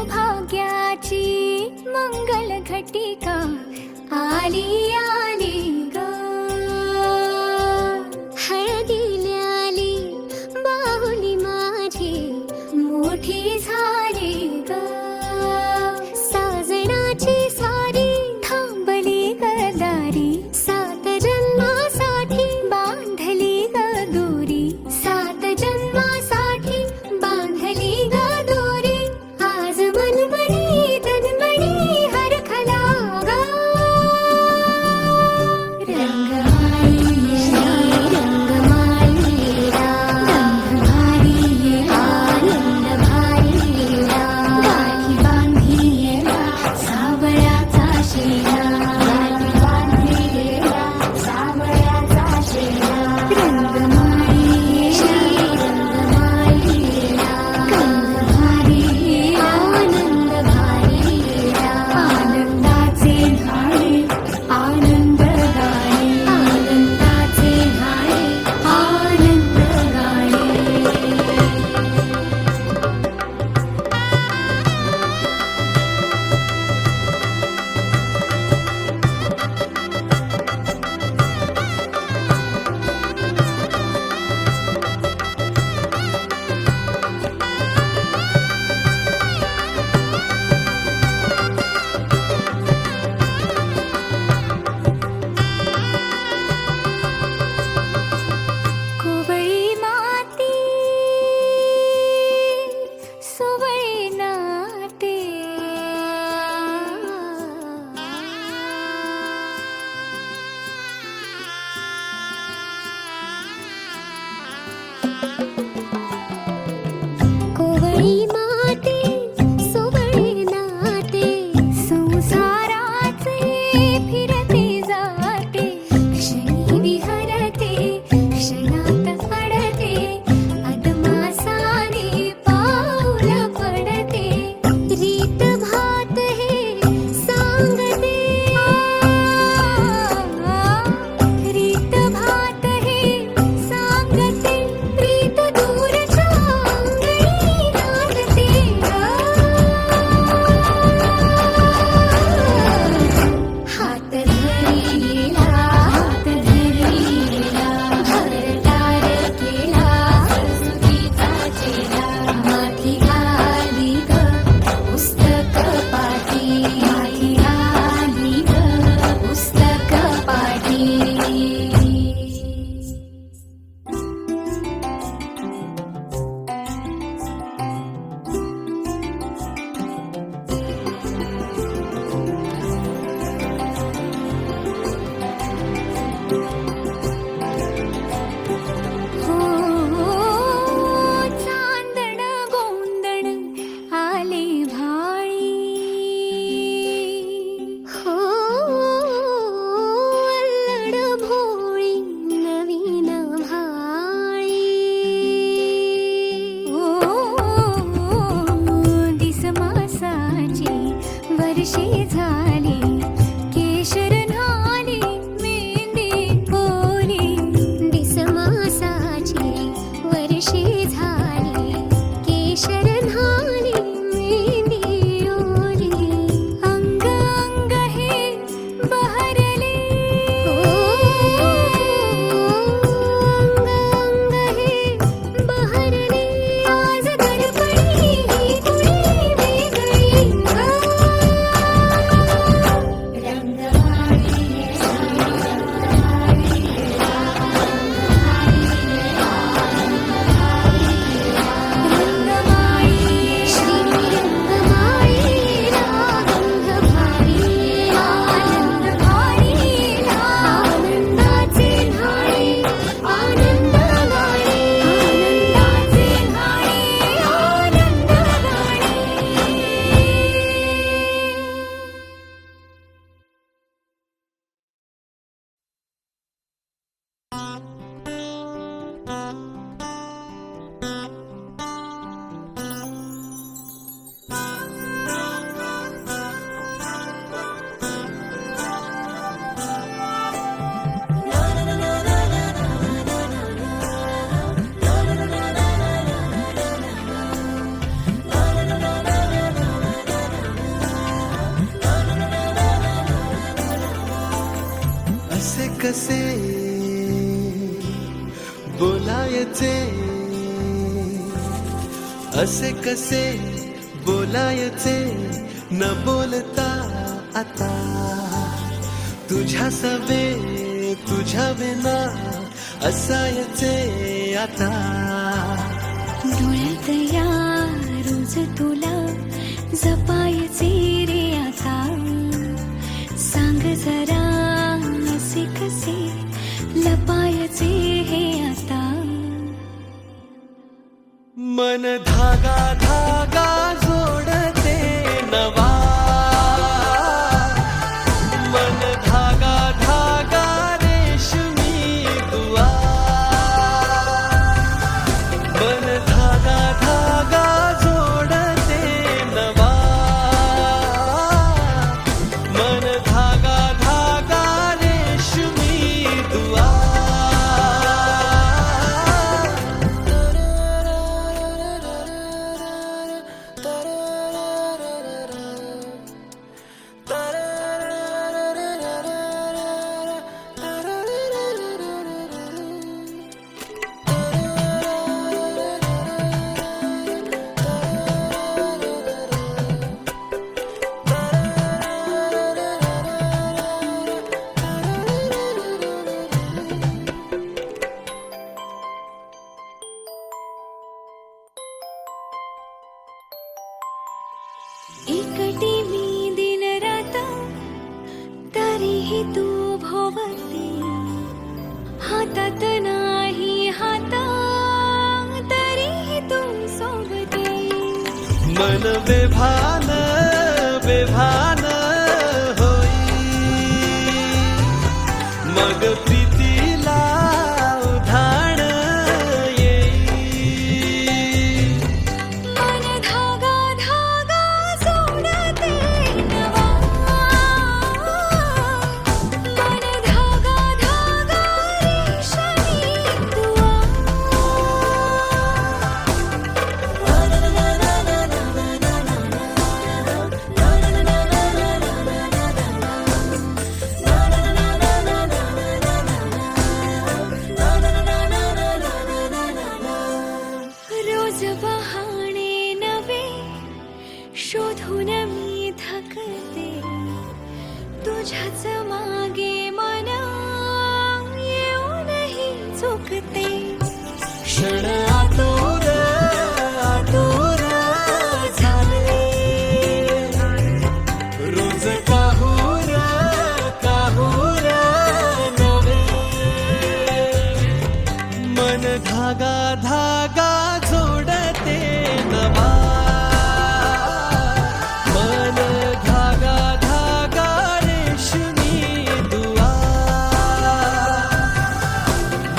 सौभाग्याची मंगल घटिका आलिया असे कसे बोलायचे, असे कसे बोलायचे, न बोलता आता तुझ्या सवे तुझ्या विना असायचे आता. डोळ्यात या रोज तुला जपायचे रे आता. सांग जरा असे कसे लपायचे हे आता. मन धागा धागा जोडते नवा, मन धागा धागा रेशमी दुआ, मन धागा धागा जोडते नवा, मन धागा धागा रेशमी दुआ. एकटी मी दिन रात तरीही तू भोवती. हातात नाही हात तरीही तू सोबती. मन बेभान बेभान होई, मग प्रीतीला उधाण येई. मन धागा धागा जोडते नवा, मन धागा धागा रेशमी दुआ. रोज बहाणे नवे शोधून मी थकते. तुझ्याच मागे मन येऊनही चुकते. क्षण आतुर आतुर झाले, रोज काहूर काहूर नवे. मन धागा धागा जोडते नवा, मन धागा धागा रेशमी दुआ,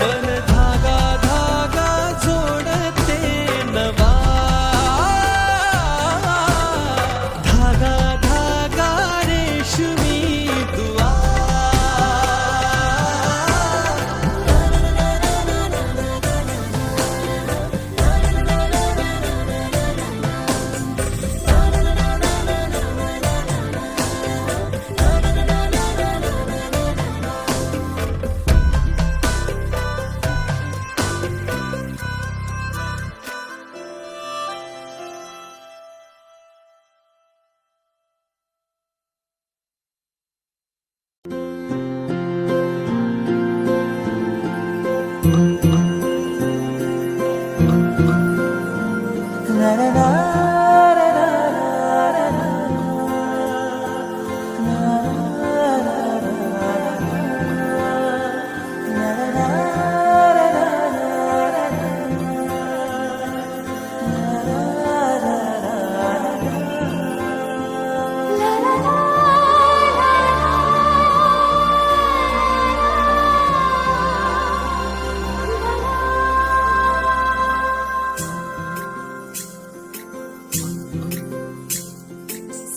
मन धागा धागा जोडते नवा, धागा धागा रेशमी दुआ.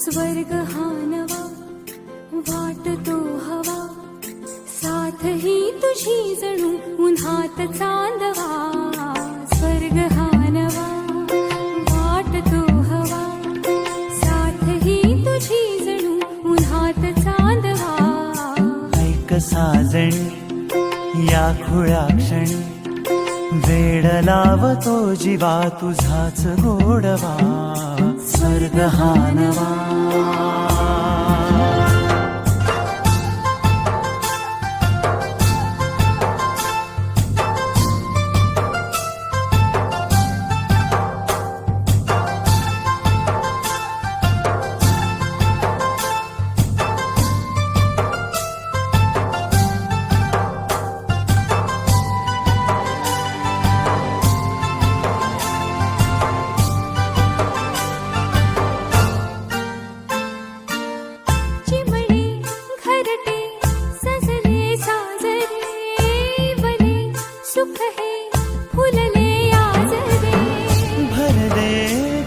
स्वर्ग हा नवा वाटतो हवा. साथ ही तुझी जणू उन्हात चांदवा. स्वर्ग हा नवा वाटतो हवा. साथ ही तुझी जणू उन्हात चांदवा. साजणी या खुळ्या क्षणी वेड लावतो जीवा तुझाच गोडवा स्वर्ग हा नवा चिमणे घरटे सजले साजरे वने सुख हे फुलले आजरे भरले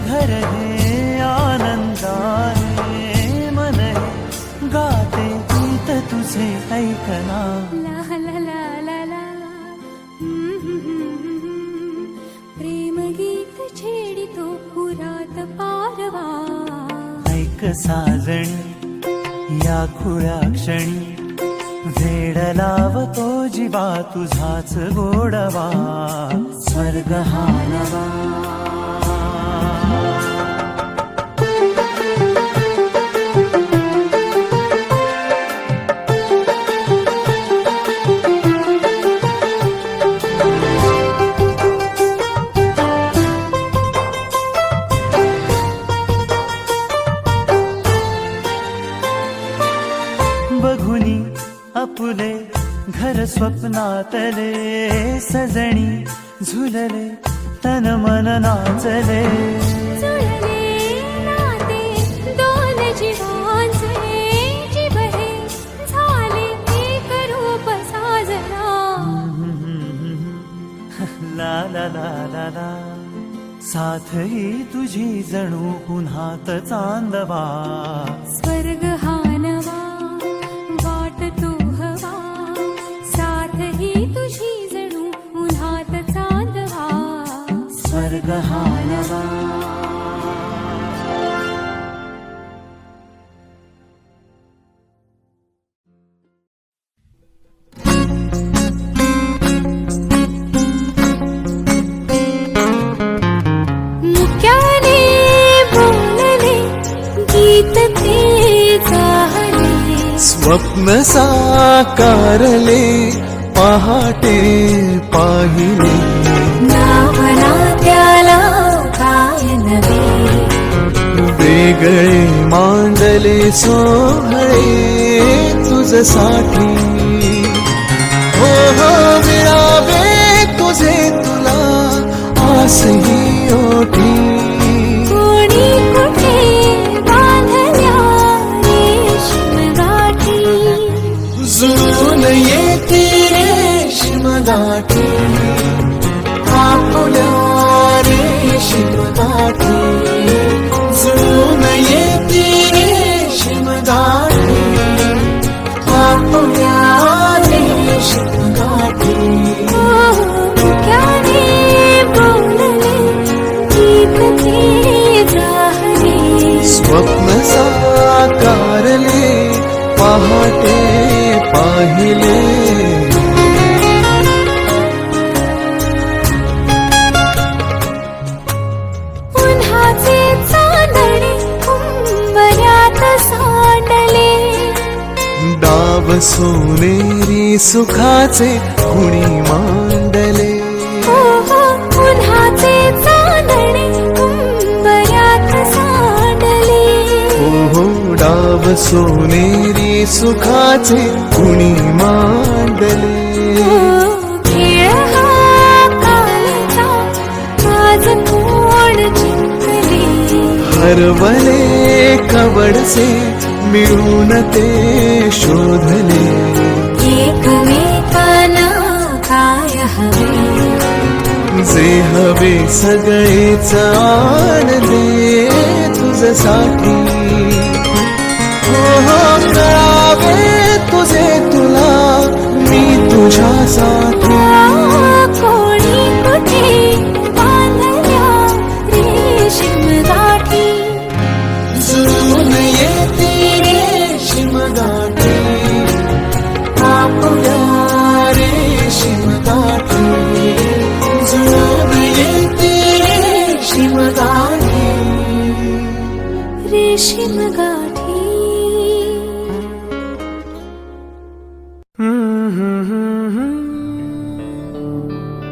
घर हे आनंदाने मन हे गाते गीत तुझे ऐकना ला ला ला ला ला प्रेम गीत छेडितो पुरात पारवा ऐक साजणी या खुळ्या क्षणी वेड लावतो जीवा तुझाच गोडवा स्वर्ग हा नवा बघुनी आपुले घर स्वप्नातले सजणी झुलले तन मन नाचले जुळले नाते दोन जीवांचे जीव हे झाले एक रूप साजना ला ला ला ला ला साथ ही तुझी जणू पुन्हात चांदवा स्वर्ग हा नवा वाट तू हवा साथ ही तुझी जणू उन्हात चांदवा स्वर्ग हा नवा मुक्याने बोलले गीत ते जाहले स्वप्न साकारले पहाटे पाहिले नावना त्याला काय नवे वेगळे मांडले सोहळे तुझसाठी हो हो मिळावे तुझे तुला आसही ओठी कोणी कुठे बांधल्या रेशीम गाठी जुळून येते रेशीम गाठी आपुल्या रेशीम गाठी जुळून येते रेशीम गाठी आपुल्या रेशीम गाठी मुक्याने बोलले गीत ते जाहले स्वप्न साकारले पहाटे पाहिले उन्हाचे चांदणे उंबऱ्यात सांडले डाव सोनेरी सुखाचे कुणी मांडले हो हो उन्हाचे चांदणे उंबऱ्यात सांडले हो डाव सोनेरी सुखाचे कुणी मांडले खेळ हा कालचा आज कोण जिंकले हरवले कवडसे मिळून ते शोधले एकमेकांना काय हवे जे हवे सगळेच आणले तुझसाठी हो हो कळावे तुझे तुला मी तुझ्यासाठी कोणी कुठे बांधल्या रेशीम गाठी जुळून येते रेशीम गाठी